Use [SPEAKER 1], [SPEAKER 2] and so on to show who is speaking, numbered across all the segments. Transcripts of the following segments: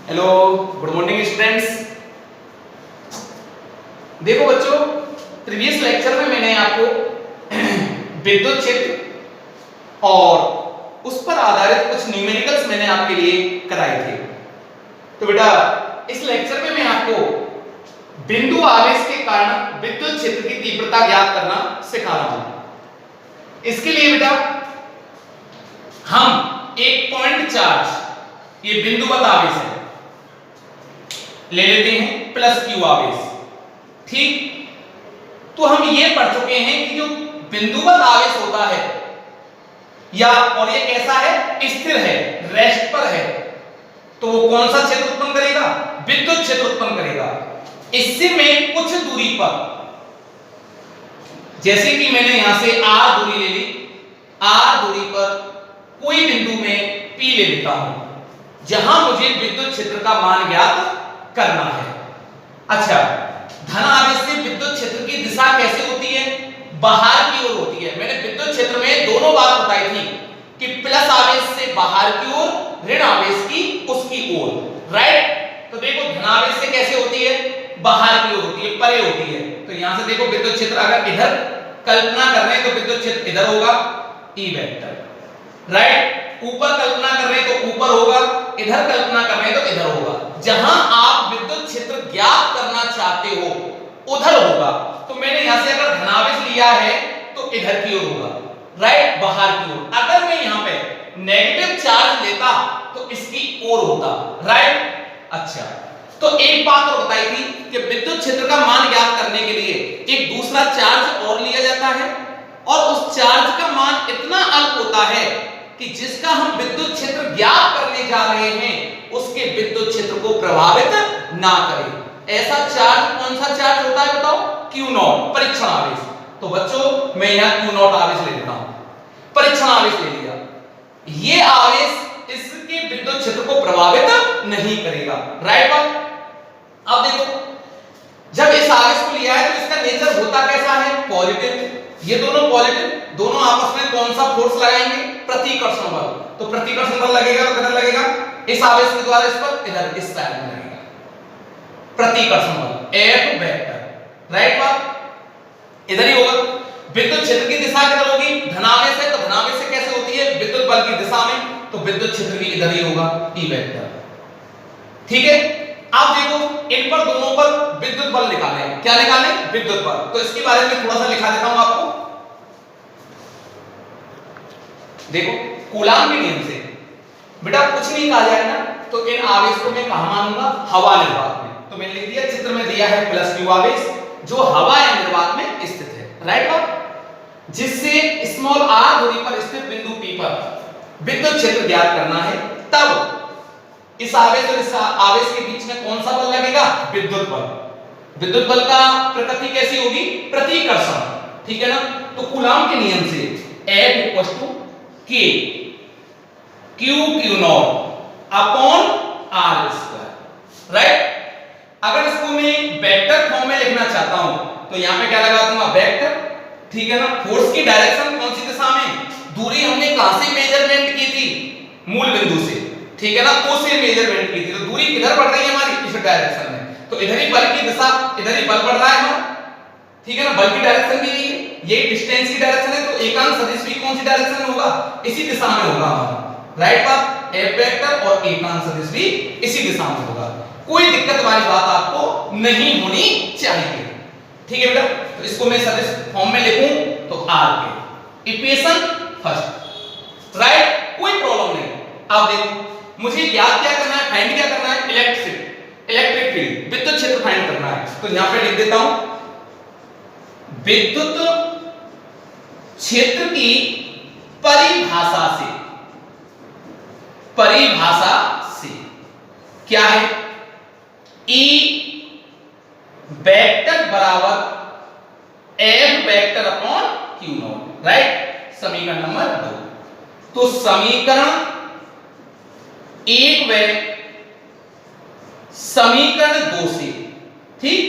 [SPEAKER 1] Hello, good morning students. देखो बच्चों, previous lecture में मैंने आपको विद्युत क्षेत्र और उस पर आधारित कुछ न्यूमेरिकल्स मैंने आपके लिए कराए थे। तो बेटा इस लेक्चर में मैं आपको बिंदु आवेश के कारण विद्युत क्षेत्र की तीव्रता ज्ञात करना सिखा रहा हूं। इसके लिए बेटा हम एक पॉइंट चार्ज, ये बिंदुवत आवेश है, ले लेते हैं प्लस क्यू आवेश। ठीक, तो हम ये पढ़ चुके हैं कि जो बिंदुवत आवेश होता है या और ये कैसा है, स्थिर है, रेस्ट पर है, तो वो कौन सा क्षेत्र उत्पन्न करेगा, विद्युत क्षेत्र उत्पन्न करेगा। इससे में कुछ दूरी पर, जैसे कि मैंने यहां से r दूरी ले ली, r दूरी पर कोई बिंदु में P ले लेता हूं जहां मुझे विद्युत क्षेत्र का मान ज्ञात करना है। अच्छा, धन आवेश से विद्युत क्षेत्र की दिशा कैसे होती है, बाहर की ओर होती है। मैंने विद्युत क्षेत्र में दोनों बात बताई थी कि प्लस आवेश से बाहर की ओर, ऋण आवेश की उसकी ओर, राइट। तो देखो धन आवेश से कैसे होती है, बाहर की ओर होती है, परे होती है। तो यहां से देखो विद्युत क्षेत्र अगर इधर कल्पना कर रहे हैं तो विद्युत क्षेत्र इधर होगा, ई वेक्टर, राइट। ऊपर कल्पना कर रहे हैं तो ऊपर होगा, इधर कल्पना कर रहे हैं तो इधर होगा। जहां आप विद्युत क्षेत्र ज्ञात करना चाहते हो उधर होगा। तो मैंने यहां से अगर धनावेश लिया है तो इधर की ओर होगा, राइट, बाहर की ओर। अगर मैं यहां पे नेगेटिव चार्ज लेता तो इसकी ओर होता, राइट। अच्छा, तो एक बात और बताई थी कि विद्युत क्षेत्र का मान ज्ञात करने के लिए एक दूसरा चार्ज और लिया जाता है और उस चार्ज का मान इतना अल्प होता है कि जिसका हम विद्युत क्षेत्र ज्ञात करने जा रहे हैं उसके विद्युत क्षेत्र को प्रभावित ना करे। ऐसा चार्ज कौन सा चार्ज होता है बताओ, Q नॉट, परीक्षण आवेश। तो बच्चों मैं यहां Q नॉट आवेश ले लेता हूं, परीक्षण आवेश ले लिया। ये आवेश इसके विद्युत क्षेत्र को प्रभावित नहीं करेगा, राइट बात। अब देखो जब इस आवेश को लिया है तो इसका नेचर होता कैसा है, पॉजिटिव। ये दोनों पॉजिटिव, दोनों आपस में कौन सा फोर्स लगाएंगे, प्रतिकर्षण बल। तो प्रतिकर्षण बल लगेगा तो किधर लगेगा, इस आवेश के द्वारा इस पर, इधर इस साइड में लगेगा प्रतिकर्षण बल, F वेक्टर, राइट बात। इधर ही होगा। विद्युत क्षेत्र की दिशा किधर होगी, धनावेश है तो धनावेश से कैसे होती है, विद्युत बल की दिशा में, तो विद्युत क्षेत्र भी इधर ही होगा, E वेक्टर। ठीक है, आप देखो इन पर दोनों पर विद्युत बल निकाले, क्या निकाले, विद्युत बल। तो इसके बारे में थोड़ा सा लिखा देता हूं आपको। देखो कूलाम के नियम से बेटा कुछ नहीं कहा जाए ना तो इन आवेश को मैं कहां मानूंगा, हवा निर्वात में। तो मैंने लिख दिया, चित्र में दिया है प्लस क्यू आवेश जो हवा या निर्वात में स्थित है, राइट बात। जिससे स्मॉल r दूरी पर स्थित बिंदु P पर विद्युत क्षेत्र ज्ञात करना है, तब इस आवेश और इस आवेश के बीच में कौन सा बल लगेगा, विद्युत बल। विद्युत बल का प्रकृति कैसी होगी, प्रतिकर्षण, ठीक है ना। तो कूलाम के नियम से F equals to K Q not upon R square, right. अगर इसको मैं वेक्टर फॉर्म में लिखना चाहता हूं तो यहां पे क्या लगा दूंगा, वेक्टर, ठीक है ना। फोर्स की डायरेक्शन कौन सी दिशा में, दूरी हमने कहां से मेजरमेंट की थी, मूल बिंदु से, ठीक है ना, O से मेजरमेंट की थी। तो दूरी किधर बढ़ रही है हमारी, इस डायरेक्शन में। तो इधर ही बल की दिशा, इधर ही बल बढ़ रहा है हमारा, ठीक है ना। बल की डायरेक्शन भी यही है, ये डिस्टेंस की डायरेक्शन है। तो एकांक सदिश भी कौन सी डायरेक्शन में होगा, इसी दिशा में होगा हमारा, राइट बात। F वेक्टर और एकांक सदिश भी इसी दिशा में होगा। कोई दिक्कत वाली बात आपको नहीं होनी चाहिए, ठीक है बेटा। तो इसको मैं सदिश फॉर्म में लिखूं तो R के इक्वेशन फर्स्ट, राइट, कोई प्रॉब्लम नहीं। अब देखो मुझे याद क्या करना है, फाइंड क्या करना है, इलेक्ट्रिक फील्ड, विद्युत क्षेत्र फाइंड करना है। तो यहां पे लिख देता हूं, विद्युत क्षेत्र की परिभाषा से क्या है, E वेक्टर बराबर F vector upon Q not, right. समीकरण नंबर 2। तो समीकरण 1 व समीकरण 2 से, ठीक।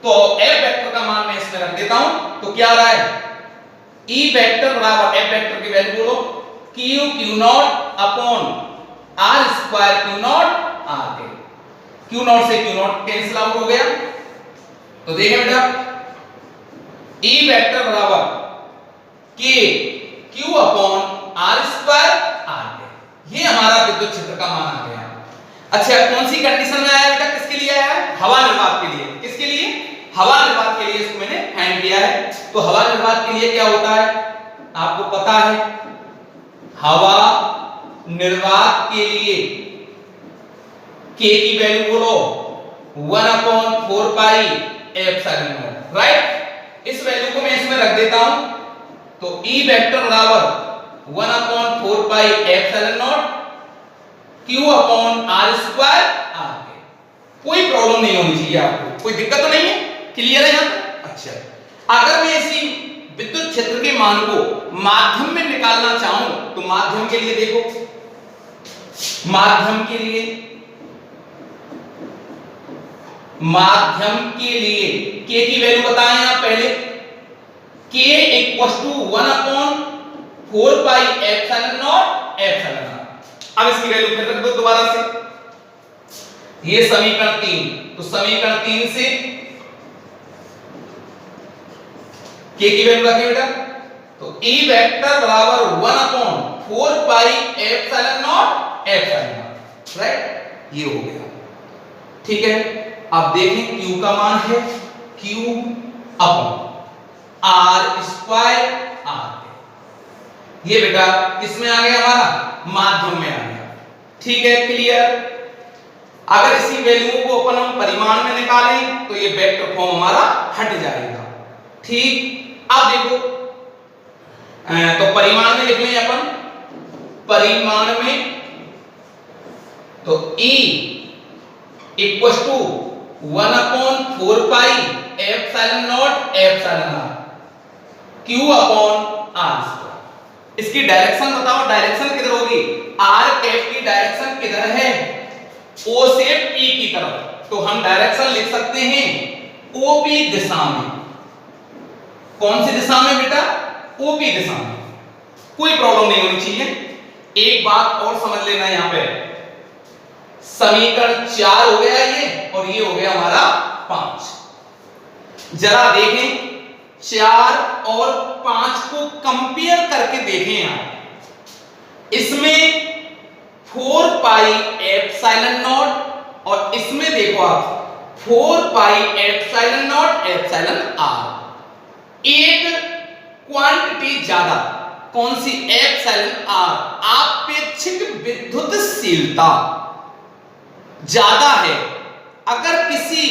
[SPEAKER 1] तो F वेक्टर का मान मैं इसमें रख देता हूं। तो क्या आ रहा है, E वेक्टर बराबर F वेक्टर की वैल्यू बोलो, Q not upon R square Q not R के, क्यू नॉट से क्यू नॉट कैंसिल आउट हो गया। तो देखें बेटा E वेक्टर बराबर K Q upon R square R है। ये हमारा विद्युत क्षेत्र का मान आ गया। अच्छा कौन सी कंडीशन में आया बेटा, किसके लिए आया है? हवा निर्वात के लिए। किसके लिए? हवा निर्वात के लिए इसको मैंने हैंड किया है। तो हवा निर्वात के लिए क्या होता है आपको पता है, हवा निर्वात के लिए K की वैल्यू बोलो 1/4 पाई एप्सिलॉन नॉट, राइट। इस वैल्यू को मैं इसमें रख देता हूं, तो E वेक्टर बराबर 1/4 pi epsilon not Q upon R square R है। कोई प्रॉब्लम नहीं होनी चाहिए आपको, कोई दिक्कत तो नहीं है, क्लियर है यहां तक? अच्छा अगर मैं इसी विद्युत क्षेत्र के मान को माध्यम में निकालना चाहूं तो माध्यम के लिए देखो, माध्यम के लिए K की वैल्यू बताएं आप पहले, K equal to 1/4 pi epsilon naught epsilon R। अब इसकी वैल्यू फिर रख दो दोबारा से, ये समीकरण 3, तो समीकरण 3 से K की वैल्यू रखें बेटा, तो E वेक्टर बराबर 1/4 pi epsilon naught epsilon R, right. ये हो गया, ठीक है। अब देखें Q का मान है Q upon R square R, ये बेटा किसमें आ गया हमारा? माध्यम में आ गया, ठीक है, क्लियर। अगर इसी वैल्यू को अपन हम परिमाण में निकालें तो ये वेक्टर फॉर्म हमारा हट जाएगा, ठीक। अब देखो तो परिमाण में लिख लें अपन, परिमाण में तो E equal to 1/4 pi epsilon naught epsilon R Q upon R square. इसकी डायरेक्शन बताओ, डायरेक्शन किधर होगी? R कैप की डायरेक्शन किधर है? O से P की तरफ, तो हम डायरेक्शन लिख सकते हैं OP दिशा में। कौन सी दिशा में बेटा? OP दिशा में। कोई प्रॉब्लम नहीं होनी चाहिए। एक बात और समझ लेना यहां पे, समीकरण 4 हो गया ये, और ये हो गया हमारा 5। जरा देखें 4 और 5 को कंपेयर करके देखें आप, इसमें 4 पाई एप्सिलॉन नॉट और इसमें देखो आप 4 पाई एप्सिलॉन नॉट एप्सिलॉन R। एक क्वांटिटी ज्यादा, कौन सी? एप्सिलॉन R, आपेक्षिक विद्युतशीलता ज्यादा है। अगर किसी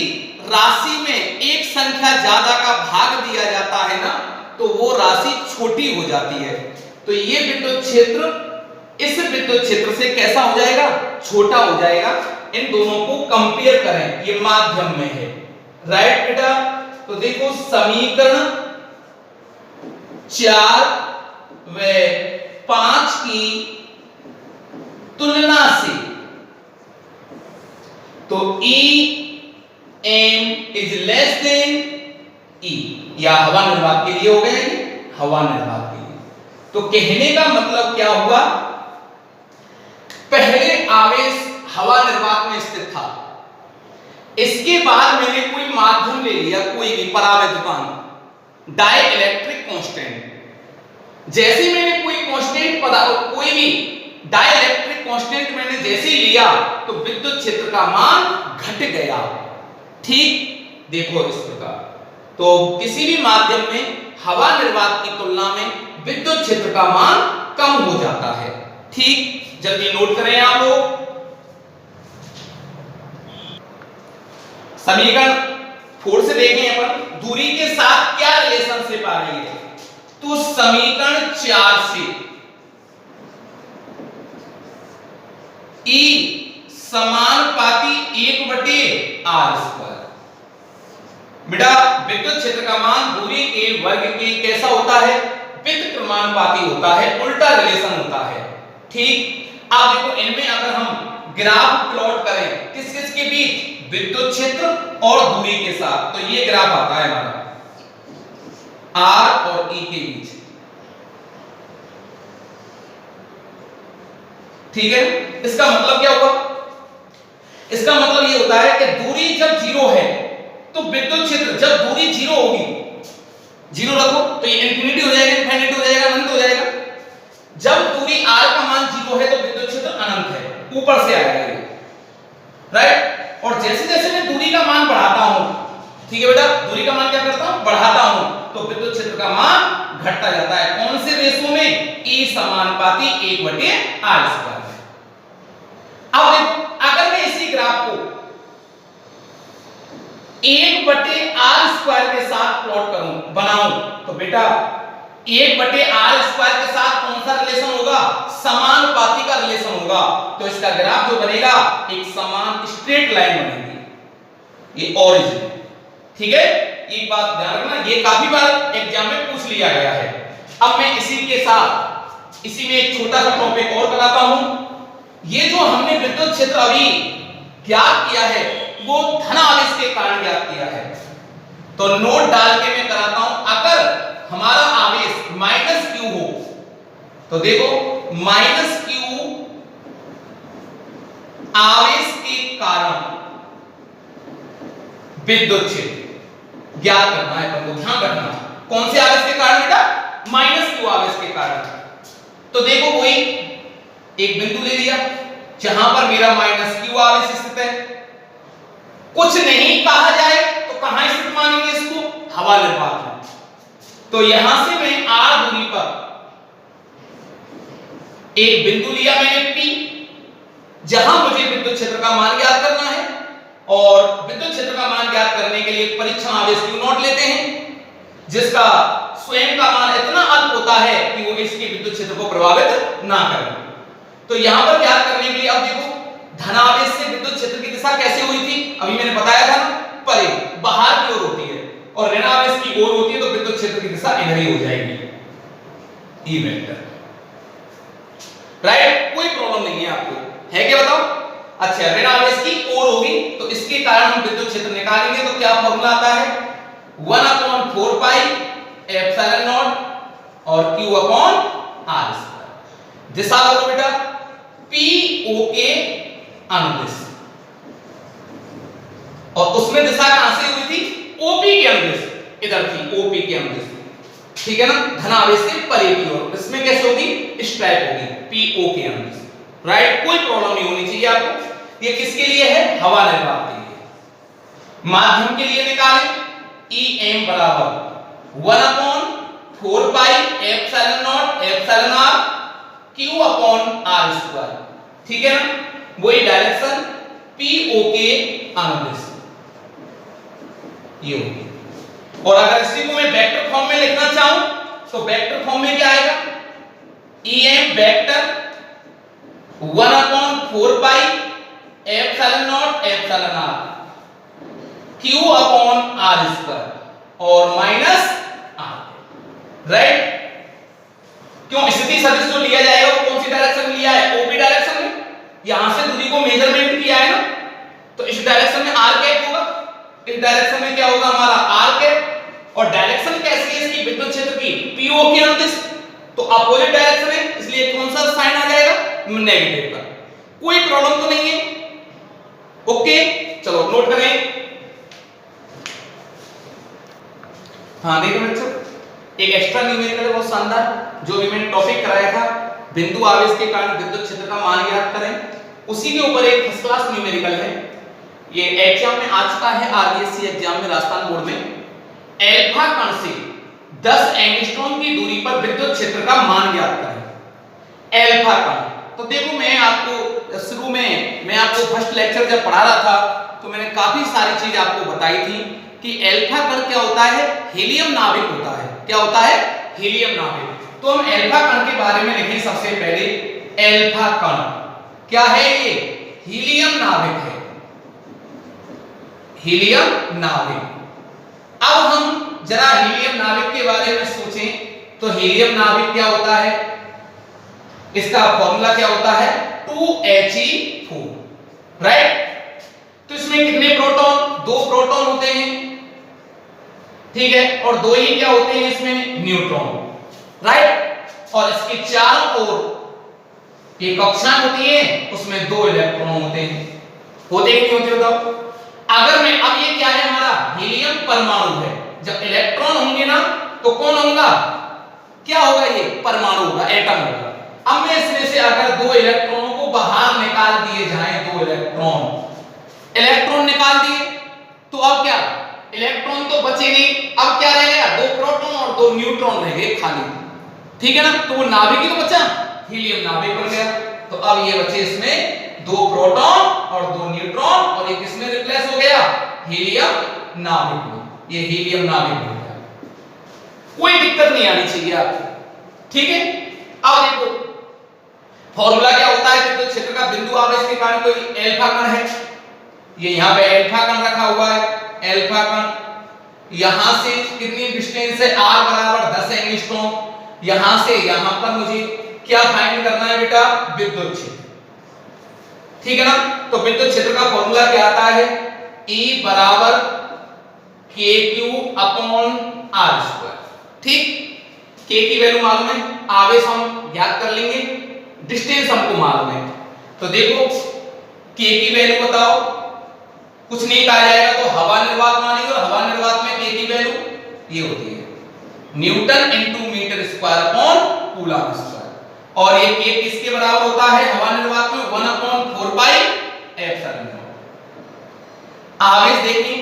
[SPEAKER 1] राशि में एक संख्या ज्यादा का भाग दिया जाता है ना, तो वो राशि छोटी हो जाती है। तो ये विद्युत क्षेत्र इस विद्युत क्षेत्र से कैसा हो जाएगा? छोटा हो जाएगा। इन दोनों को कंपेयर करें, ये माध्यम में है, राइट बेटा। तो देखो समीकरण 4 व 5 की तुलना से तो EM is less than E, या हवा निर्वात के लिए हो गया ये, हवा निर्वात के लिए। तो कहने का मतलब क्या हुआ? पहले आवेश हवा निर्वात में स्थित था, इसके बाद मैंने कोई माध्यम ले लिया, कोई भी परावैद्युत मान, डाई इलेक्ट्रिक कांस्टेंट। जैसे मैंने कोई कांस्टेंट पदार्थ, कोई भी डाई इलेक्ट्रिक कांस्टेंट मैंने जैसे ही लिया तो विद्युत क्षेत्र का मान घट गया, ठीक। देखो इस प्रकार, तो किसी भी माध्यम में हवा निर्वात की तुलना में विद्युत क्षेत्र का मान कम हो जाता है, ठीक। जल्दी नोट करें आप लोग। समीकरण 4 से देखें अपन, दूरी के साथ क्या रिलेशनशिप आ रही है? तो समीकरण 4 से E समानुपाती 1/r स्क्वायर। बेटा विद्युत क्षेत्र का मान दूरी के वर्ग के कैसा होता है? व्युत्क्रमानुपाती होता है, उल्टा रिलेशन होता है, ठीक। अब देखो इनमें अगर हम ग्राफ प्लॉट करें किस किस के बीच? विद्युत क्षेत्र और दूरी के साथ, तो ये ग्राफ आता है हमारा R और E के बीच, ठीक है। इसका मतलब क्या हुआ? इसका मतलब ये होता है कि दूरी जब जीरो है तो विद्युत क्षेत्र, जब दूरी जीरो होगी, जीरो रखो तो ये इंफिनिटी हो जाएगा, इनफाइनाइट हो जाएगा, अनंत हो जाएगा। जब दूरी r का मान जीरो है तो विद्युत क्षेत्र अनंत है, ऊपर से आएगा ये, राइट। और जैसे जैसे मैं दूरी का मान बढ़ाता हूं, ठीक है बेटा, दूरी का मान क्या करता हूं, बढ़ाता हूं, तो विद्युत क्षेत्र का मान घटता जाता है। कौन से रेशो में, E समानुपाती 1/r²। अब देखो, अगर मैं इसी ग्राफ को 1/r² के साथ प्लॉट करूं, बनाऊं, तो बेटा 1/r² के साथ कौन सा रिलेशन होगा, समानुपाती का रिलेशन होगा। तो इसका ग्राफ जो बनेगा एक समान स्ट्रेट लाइन बनेगी, ये ओरिजिन, ठीक है। एक बात ध्यान रखना, ये काफी बार एग्जाम में पूछ लिया गया है। अब मैं इसी के साथ इसी में एक छोटा सा टॉपिक और कराता हूं। ये जो हमने विद्युत क्षेत्र अभी ज्ञात किया है वो धन आवेश के कारण ज्ञात किया है, तो नोट डाल के मैं कराता हूं। अगर हमारा आवेश -q हो तो देखो -q आवेश के कारण विद्युत क्षेत्र ज्ञात करना है, तुमको ध्यान रखना। कौन से आवेश के कारण बेटा, -q आवेश के कारण। तो देखो कोई एक बिंदु ले लिया जहां पर मेरा -q आवेश स्थित है, कुछ नहीं कहा जाए तो कहां स्थित मानेंगे इसको, हवा निर्वात में। तो यहां से मैं r दूरी पर एक बिंदु लिया मैंने P, जहां मुझे विद्युत क्षेत्र का मान ज्ञात करना है। और विद्युत क्षेत्र का मान ज्ञात करने के लिए परीक्षण आवेश Q0 लेते हैं, जिसका स्वयं का मान इतना अल्प होता है कि वो इसके विद्युत क्षेत्र को प्रभावित ना करे। तो यहां पर ज्ञात करने के लिए अब देखो, धनावेश से विद्युत क्षेत्र की दिशा कैसे हुई थी, अभी मैंने बताया था ना, परे बाहर की ओर होती है, और ऋणावेश की ओर होती है, तो विद्युत क्षेत्र की दिशा इधर ही हो जाएगी, ई वेक्टर, राइट। कोई प्रॉब्लम नहीं है आपको, है क्या बताओ। अच्छा, ऋणावेश की ओर होगी तो इसके कारण हम विद्युत क्षेत्र निकालेंगे, तो क्या फॉर्मूला आता है, 1/4 पाई एप्सिलॉन नॉट और q/r²। दिशा करो बेटा PO के अनुदिश, और उसमें दिशा कहां से हुई थी, OP के अनुदिश, इधर थी OP के अनुदिश, ठीक है ना, धनावेश से परे की ओर। इसमें कैसे होगी, इस टाइप होगी, PO के अनुदिश, राइट। कोई प्रॉब्लम नहीं होनी चाहिए आपको। ये किसके लिए है, हवा निर्वात के लिए। माध्यम के लिए निकालें, EM बराबर 1/4 pi epsilon naught epsilon r q/r², ठीक है ना। वही डायरेक्शन PO के अनुदिश ये होगी। और अगर इसी को मैं वेक्टर फॉर्म में लिखना चाहूं तो वेक्टर फॉर्म में क्या आएगा, EM vector 1/4 pi epsilon naught epsilon r q/r² और माइनस r, राइट। क्यों, स्थिति सदिश जो लिया जाएगा वो कौन सी डायरेक्शन में लिया है, OP डायरेक्शन में। यहां से दूरी को मेजरमेंट किया है ना, तो इस डायरेक्शन में r कैप होगा, इस डायरेक्शन में क्या होगा हमारा r कैप। और डायरेक्शन कैसी है इसकी, विद्युत क्षेत्र की PO के अनुदिश, तो अपोजिट डायरेक्शन है, इसलिए कौन सा साइन आ जाएगा, नेगेटिव का। कोई प्रॉब्लम तो नहीं है, ओके। चलो नोट करें। हाँ देखो बच्चों, एक एक्स्ट्रा न्यूमेरिकल है बहुत शानदार, जो भी मैंने टॉपिक कराया था, बिंदु आवेश के कारण विद्युत क्षेत्र का मान ज्ञात करें, उसी के ऊपर एक फर्स्ट क्लास न्यूमेरिकल है। ये एग्जाम में आ चुका है, आरबीएससी एग्जाम में राजस्थान बोर्ड में। एल्फा कण से 10 एंगस्ट्रॉम की दूरी पर विद्युत क्षेत्र का मान ज्ञात करें। एल्फा कण, तो देखो मैं आपको शुरू में, मैं आपको फर्स्ट लेक्चर जब पढ़ा रहा था तो मैंने काफी सारी चीज आपको बताई थी कि एल्फा कण क्या होता है, हीलियम नाभिक होता है। क्या होता है, हीलियम नाभिक। तो हम एल्फा कण के बारे में लिखें सबसे पहले। एल्फा कण क्या है, ये हीलियम नाभिक है, हीलियम नाभिक। अब हम जरा हीलियम नाभिक के बारे में सोचें तो हीलियम नाभिक क्या होता है, इसका फॉर्मूला क्या होता है, 2He4, राइट। तो इसमें कितने प्रोटॉन, 2 प्रोटॉन होते हैं, ठीक है, और 2 ही क्या होते हैं इसमें, न्यूट्रॉन, राइट। और इसके चारों ओर एक कक्षाएं होती हैं, उसमें 2 इलेक्ट्रॉन होते हैं, होते कि नहीं होते बताओ? अगर मैं अब ये क्या है हमारा हीलियम परमाणु है, जब इलेक्ट्रॉन होंगे ना तो कौन होगा, क्या होगा, ये परमाणु होगा, एटम होगा। अब मैं इसमें से अगर दो इलेक्ट्रॉनों को बाहर निकाल दिए जाएं, दो इलेक्ट्रॉन निकाल दिए तो अब क्या, इलेक्ट्रॉन तो बचे नहीं, अब क्या रह गया, दो प्रोटॉन और दो न्यूट्रॉन रह गए खाली, ठीक है ना। तो वो नाभिक ही तो बचा, हीलियम नाभिक बन गया। तो अब ये बचे इसमें दो प्रोटॉन और दो न्यूट्रॉन, और ये किसमें रिप्लेस हो गया, हीलियम नाभिक में, ये हीलियम नाभिक बन गया। कोई दिक्कत नहीं आनी चाहिए आपको, ठीक है। अब देखो फॉर्मूला क्या होता है, विद्युत क्षेत्र का बिंदु आवेश के कारण कोई अल्फा कण है, ये यहां पे अल्फा कण रखा हुआ है, अल्फा कण यहां से कितनी डिस्टेंस है, r बराबर 10 एंगस्ट्रॉम, यहां से यहां पर मुझे क्या फाइंड करना है बेटा, विद्युत क्षेत्र, ठीक है ना। तो विद्युत क्षेत्र का फॉर्मूला क्या आता है, E बराबर kq अपॉन r², ठीक। k की वैल्यू मालूम है, आवेश हम याद कर लेंगे, डिस्टेंस हमको मालूम है। तो देखो k की वैल्यू बताओ, कुछ नहीं कहा जाएगा तो हवा निर्वात मानेंगे, और हवा निर्वात में k की वैल्यू ये होती है newton into metre square upon coulomb square, और ये k किसके बराबर होता है हवा निर्वात में, 1/4 पाई एप्सिलॉन नॉट। आवेश देखिए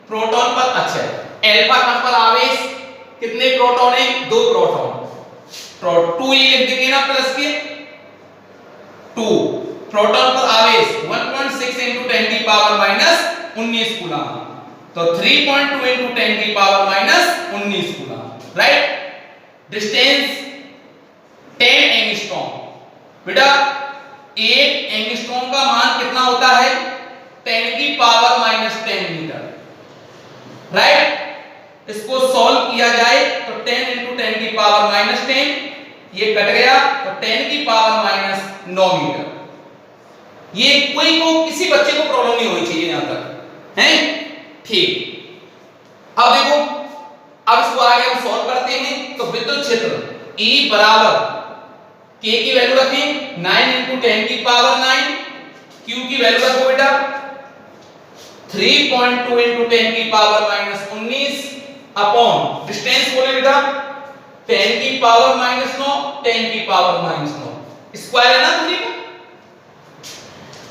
[SPEAKER 1] प्रोटॉन पर, अच्छा अल्फा कण पर आवेश कितने प्रोटॉन है, दो प्रोटॉन, 2 ये लिख देंगे ना प्लस के 2, प्रोटॉन पर आवेश 1.6 into 10 की पावर माइनस 19 कूलम, तो 3.2 into 10 की power minus 19 coulomb, right. Distance 10 angstrom, बेटा 1 एंगस्ट्रॉम का मान कितना होता है, 10 की पावर माइनस 10 मीटर, राइट। इसको सॉल्व किया जाए तो 10 into 10 की पावर माइनस 10, ये कट गया तो 10 की पावर माइनस 9 मीटर। ये कोई को किसी बच्चे को प्रॉब्लम नहीं होनी चाहिए यहां तक, हैं, ठीक। अब देखो, अब इसको आगे हम सॉल्व करते हैं, तो विद्युत क्षेत्र E बराबर k की वैल्यू रखें 9 into 10 की पावर 9, q की वैल्यू रखो बेटा 3.2 into 10 की पावर माइनस 19 अपॉन डिस्टेंस बोले बेटा 10 की पावर माइनस 9, 10 की पावर माइनस 9, स्क्वायर है ना दूरी का।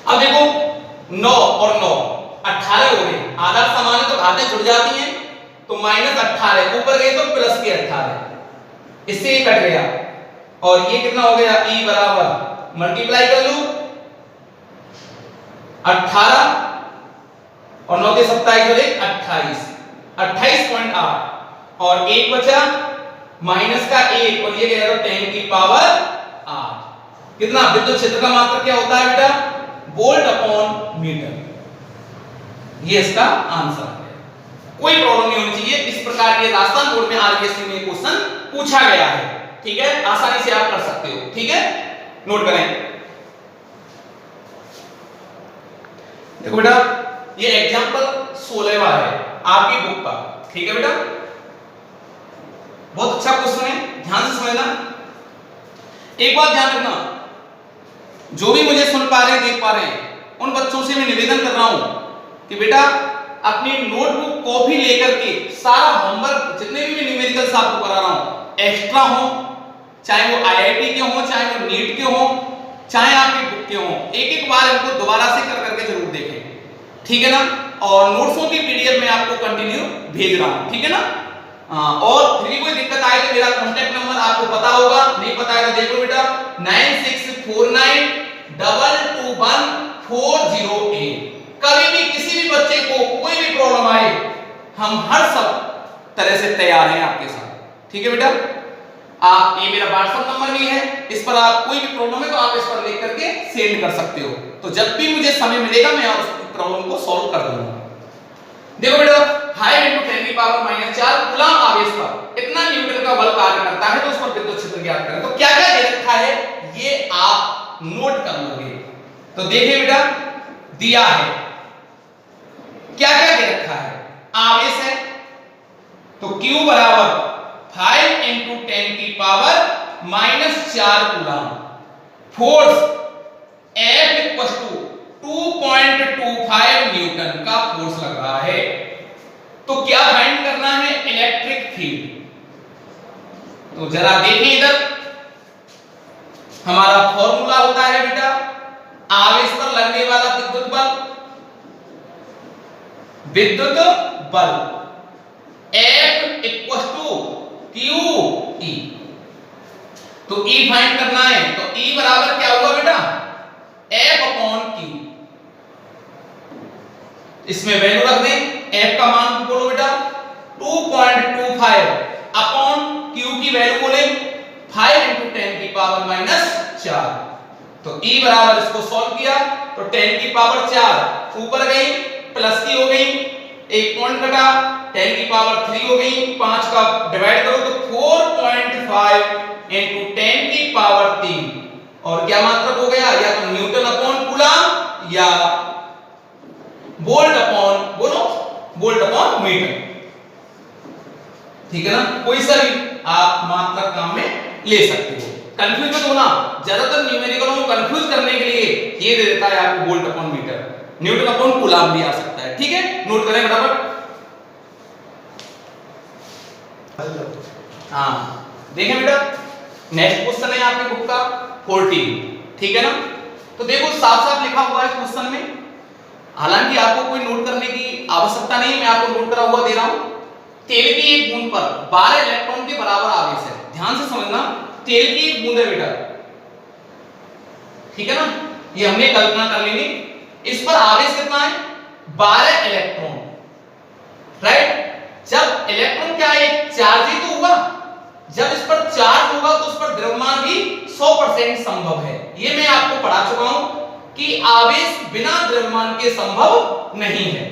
[SPEAKER 1] अब देखो 9 और 9 18 हो गए, आधा समान है तो घातें जुड़ जाती हैं, तो माइनस 18 ऊपर गए तो प्लस के 18, इससे ये कट गया, और ये कितना हो गया, E बराबर मल्टीप्लाई कर लो 18 और 9 के 27 और 1 28, 28.8, और 1 बचा माइनस का 1, और ये गया 10 की पावर 8। कितना, विद्युत क्षेत्र का मात्रक क्या होता है बेटा, वोल्ट अपॉन मीटर, ये इसका आंसर है। कोई प्रॉब्लम नहीं होनी चाहिए, इस प्रकार के राजस्थान बोर्ड में आरबीएससी में क्वेश्चन पूछा गया है, ठीक है, आसानी से आप कर सकते हो, ठीक है, नोट करें। देखो बेटा ये एग्जांपल 16वां है आपकी बुक का, ठीक है बेटा, बहुत अच्छा क्वेश्चन है, ध्यान से समझना। एक बात ध्यान रखना, जो भी मुझे सुन पा रहे हैं, देख पा रहे हैं, उन बच्चों से मैं निवेदन कर रहा हूं कि बेटा अपनी नोटबुक कॉपी लेकर के सारा होमवर्क जितने भी न्यूमेरिकल्स आपको करा रहा हूं एक्स्ट्रा हो, चाहे वो आईआईटी के हो, चाहे वो नीट के हो, चाहे आपकी बुक के हो, एक एक बार इनको दोबारा से कर करके जरूर देखें, ठीक है ना। और नोट्सों की पीडीएफ मैं आपको कंटिन्यू भेज रहा हूं, ठीक है ना। और फिर भी कोई दिक्कत आए तो मेरा कांटेक्ट नंबर आपको पता होगा, नहीं पता है तो देखो बेटा 9649221408। कभी भी किसी भी बच्चे को कोई भी प्रॉब्लम आए, हम हर सब तरह से तैयार हैं आपके साथ, ठीक है बेटा। आप, ये मेरा व्हाट्सएप नंबर भी है, इस पर आप कोई भी प्रॉब्लम है तो आप इस पर लिख करके सेंड कर सकते हो, तो जब भी मुझे समय मिलेगा मैं उस प्रॉब्लम को सॉल्व कर दूंगा। देखो बेटा 5 into 10 की पावर -4 कूलम आवेश पर इतना न्यूटन का बल कार्य करता है, तो उस पर विद्युत क्षेत्र ज्ञात करें। तो क्या क्या दे रखा है ये आप नोट कर लोगे। तो देखिए बेटा दिया है, क्या क्या दे रखा है, आवेश है तो Q बराबर 5 into 10 की power -4 coulomb, force F equal to 2.2 newton का फोर्स लग रहा है। तो क्या फाइंड करना है? Electric field. तो जरा देखिए इधर, हमारा फॉर्मूला होता है बेटा आवेश पर लगने वाला विद्युत बल, F equal to Q E. तो E फाइंड करना है, तो E बराबर क्या होगा बेटा? F upon Q। इसमें वैल्यू रख दें, F का मान बोलो बेटा 2.25 अपॉन Q की वैल्यू बोले 5 × 10 की पावर -4। तो E बराबर इसको सॉल्व किया तो 10 की पावर 4 ऊपर गई, प्लस की हो गई, एक पॉइंट कटा, 10 की पावर 3 हो गई, 5 का डिवाइड करो तो 4.5 × 10 की पावर 3। और क्या मात्रक हो गया? या तो न्यूटन अपॉन कूलम या वोल्ट अपॉन, बोलो, वोल्ट अपॉन मीटर। ठीक है ना? कोई सा भी आप मात्रक काम में ले सकते हो। कंफ्यूज मत होना, ज्यादातर न्यूमेरिकलों को कंफ्यूज करने के लिए ये दे देता है आपको volt upon metre, newton upon coulomb भी आ सकता है। ठीक है, नोट करें फटाफट। हाँ देखें बेटा, नेक्स्ट क्वेश्चन है आपके बुक का 14। ठीक है ना? तो देखो साफ साफ लिखा हुआ है क्वेश्चन में, हालांकि आपको कोई नोट करने की आवश्यकता नहीं है, मैं आपको नोट करा हुआ दे रहा हूं। तेल की एक बूंद पर 12 इलेक्ट्रॉन के बराबर आवेश है। ध्यान से समझना, तेल की एक बूंद है बेटा, ठीक है ना? ये हमने कल्पना कर ली, इस पर आवेश कितना है? 12 इलेक्ट्रॉन, राइट? जब इलेक्ट्रॉन क्या है? चार्ज ही तो हुआ, जब इस पर चार्ज होगा तो उस पर द्रव्यमान भी 100% संभव है। ये मैं आपको पढ़ा चुका हूं कि आवेश बिना द्रव्यमान के संभव नहीं है।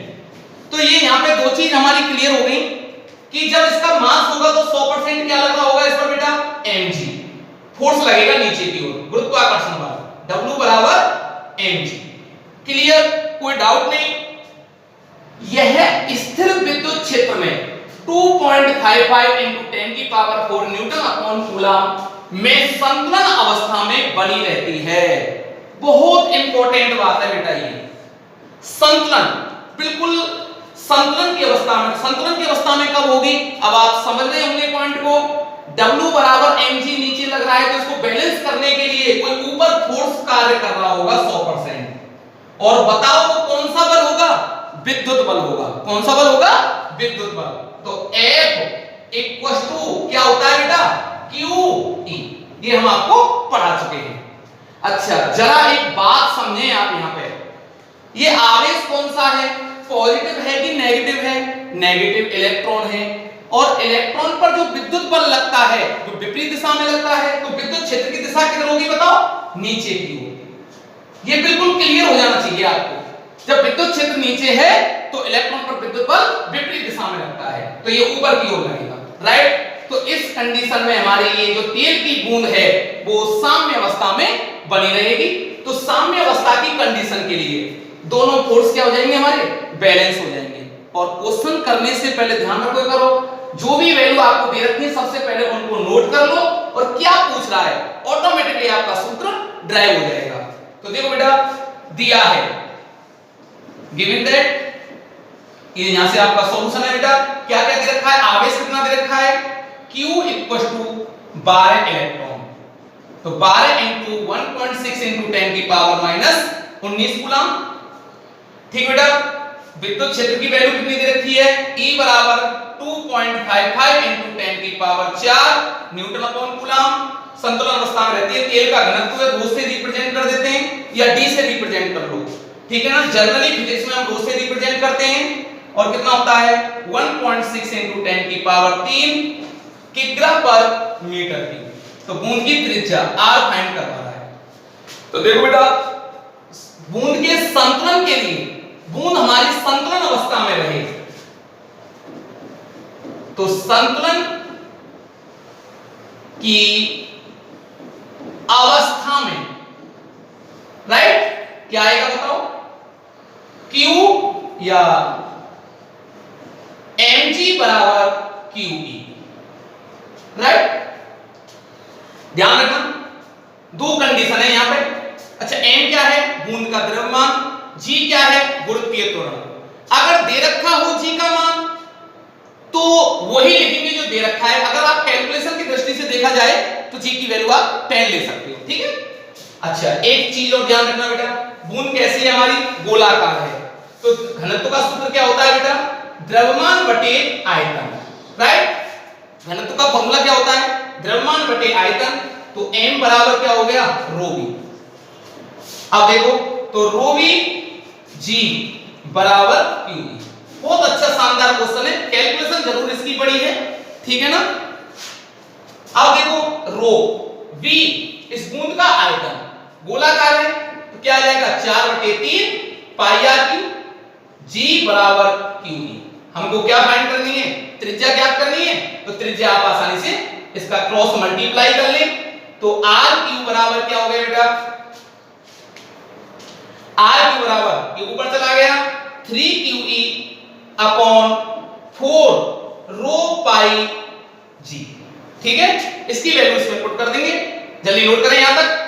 [SPEAKER 1] तो ये यहां पे दो चीज हमारी क्लियर हो गई कि जब इसका मास होगा तो 100% क्या लग रहा होगा इस पर बेटा? mg फोर्स लगेगा नीचे की ओर, गुरुत्वाकर्षण बल W बराबर mg। क्लियर? कोई डाउट नहीं। यह स्थिर विद्युत क्षेत्र में 2.55 × 10 की पावर 4 न्यूटन अपॉन कूलम में संतुलन अवस्था में बनी रहती है। बहुत इंपॉर्टेंट बात है बेटा ये, संतुलन, बिल्कुल संतुलन की अवस्था में। संतुलन की अवस्था में कब होगी? अब आप समझ रहे होंगे पॉइंट को। W बराबर mg नीचे लग रहा है तो इसको बैलेंस करने के लिए कोई ऊपर फोर्स कार्य कर रहा होगा 100%। और बताओ वो कौन सा बल होगा? विद्युत बल होगा। कौन सा बल होगा? विद्युत बल। तो F इक्वल टू क्या होता है बेटा? QE। ये हम आपको पढ़ा चुके हैं। अच्छा जरा एक बात समझें आप यहां पे, ये आवेश कौन सा है? पॉजिटिव है कि नेगेटिव है? नेगेटिव इलेक्ट्रॉन है। और इलेक्ट्रॉन पर जो विद्युत बल लगता है जो विपरीत दिशा में लगता है, तो विद्युत क्षेत्र की दिशा किधर होगी बताओ? नीचे की ओर। ये बिल्कुल क्लियर हो जाना चाहिए आपको। जब विद्युत क्षेत्र नीचे है तो इलेक्ट्रॉन पर विद्युत बल विपरीत दिशा में लगता है, तो ये ऊपर की ओर लगेगा, राइट? तो इस कंडीशन में हमारी ये जो तेल की बूंद है वो साम्य अवस्था में बनी रहेगी। तो साम्य अवस्था की कंडीशन के लिए दोनों फोर्स क्या हो जाएंगे? हमारे बैलेंस हो जाएंगे। और क्वेश्चन करने से पहले ध्यान रखो करो, जो भी वैल्यू आपको दे रखी है सबसे पहले उनको नोट कर लो, और क्या पूछ रहा है ऑटोमेटिकली आपका सूत्र ड्राइव हो जाएगा। तो देखो बेटा दिया है, गिवन दैट, ये यहां से आपका सॉल्यूशन है बेटा। क्या क्या दे रखा है? आवेश कितना दे रखा है? Q इक्वल टू 12 इलेक्ट्रॉन, तो 12 × 1.6 × 10 की पावर -19 कूलम। ठीक बेटा, विद्युत क्षेत्र की वैल्यू कितनी दे रखी है? E बराबर 2.55 × 10 की पावर 4 न्यूटन अपॉन कूलम। संतुलन अवस्था में रहती है। तेल का घनत्व है, ρ से रिप्रेजेंट कर देते हैं या D से रिप्रेजेंट कर लो, ठीक है ना? जनरली फिजिक्स में हम ρ से रिप्रेजेंट करते हैं। और कितना होता है? 1.6 × 10 की पावर 3 किग्रा पर मीटर क्यूब। तो बूंद की त्रिज्या R फाइंड कर रहा है। तो देखो बेटा, बूंद के संतुलन के लिए, बूंद हमारी संतुलन अवस्था में रहे, तो संतुलन की अवस्था में, राइट, क्या आएगा बताओ? Q या mg बराबर QE, राइट? ध्यान रखना, दो कंडीशन है यहां पे। अच्छा m क्या है? बूंद का द्रव्यमान, जी क्या है, गुरुत्वीय त्वरण। अगर दे रखा हो जी का मान तो वही लिखेंगे जो दे रखा है। अगर आप कैलकुलेशन की दृष्टि से देखा जाए तो जी की वैल्यू आप 10 ले सकते हो, ठीक है। अच्छा, एक चीज और ध्यान रखना बेटा, बूंद कैसी है हमारी, गोलाकार है, तो घनत्व का सूत्र क्या होता है बेटा, द्रव्यमान बटे आयतन, राइट। घनत्व का फॉर्मूला क्या होता है, द्रव्यमान बटे आयतन, तो m बराबर क्या हो गया, रो वी। अब देखो तो रो वी जी बराबर क्यू। बहुत अच्छा शानदार क्वेश्चन है, कैलकुलेशन जरूर इसकी पड़ी है, ठीक है ना। अब देखो रो वी इस बूंद का आयतन, गोलाकार है तो क्या आ जाएगा 4/3 पाई आर क्यू, जी बराबर क्यू ई। हमको क्या फाइंड करनी है, त्रिज्या ज्ञात करनी है, तो त्रिज्या आप आसानी से इसका क्रॉस मल्टीप्लाई कर ले, तो आर क्यू बराबर क्या हो गया बेटा, आर क्यू बराबर ये ऊपर चला गया 3 QE अपॉन 4 रो पाई जी, ठीक है। इसकी वैल्यू इसमें पुट कर देंगे, जल्दी नोट करें यहां तक।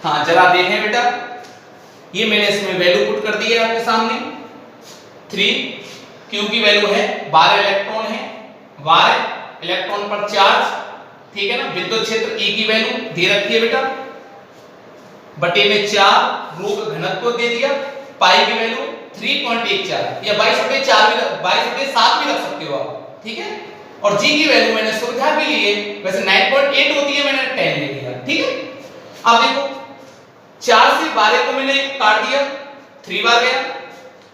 [SPEAKER 1] हाँ जरा देखें बेटा, ये मैंने इसमें वैल्यू पुट कर दी है आपके सामने। 3 क्यू की वैल्यू है 12 इलेक्ट्रॉन है, 12 इलेक्ट्रॉन पर चार्ज, ठीक है ना। विद्युत क्षेत्र E की वैल्यू दे रखी है बेटा, बटे में 4 रो का घनत्व दे दिया, पाई की वैल्यू 3.14 या 22/4 भी 22/7 भी रख सकते हो आप, ठीक है। और जी की वैल्यू मैंने सुविधा के लिए वैसे 9.8 होती है, मैंने 10 ले लिया, ठीक है। अब देखो 4 से 12 को मैंने काट दिया, 3 बार गया,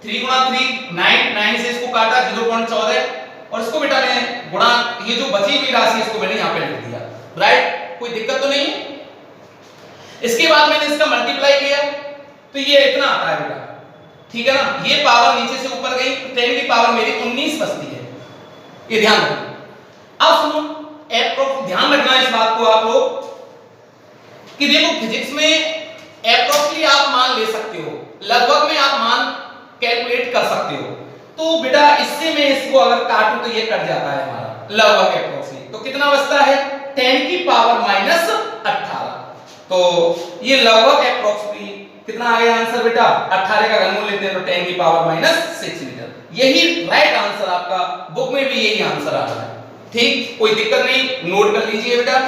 [SPEAKER 1] 3 गुणा 3 9, 9 से इसको काटा 0.14 और इसको बेटा मैंने गुणा, ये जो बची हुई राशि इसको मैंने यहां पे लिख दिया, राइट। कोई दिक्कत तो नहीं है। इसके बाद मैंने इसका मल्टीप्लाई किया तो ये इतना आता है बेटा, ठीक है ना। ये पावर नीचे से ऊपर गई तो 10 की पावर मेरी 19 बचती है, ये ध्यान रखना। अब सुनो, एप्रोक्स ध्यान रखना इस बात को आप लोग कि देखो फिजिक्स में एप्रोक्सली आप मान ले सकते हो, लगभग में आप मान कैलकुलेट कर सकते हो। तो बेटा इससे मैं इसको अगर काटूं तो ये कट जाता है हमारा लगभग एप्रोक्सली, तो कितना बचता है 10 की पावर माइनस 18। तो ये लगभग एप्रोक्सली कितना आ गया आंसर बेटा, 18 का घनमूल लेते हैं तो 10 की पावर माइनस 6 मीटर। यही राइट आंसर, आपका बुक में भी यही आंसर आ रहा है, ठीक। कोई दिक्कत नहीं, नोट कर लीजिए बेटा।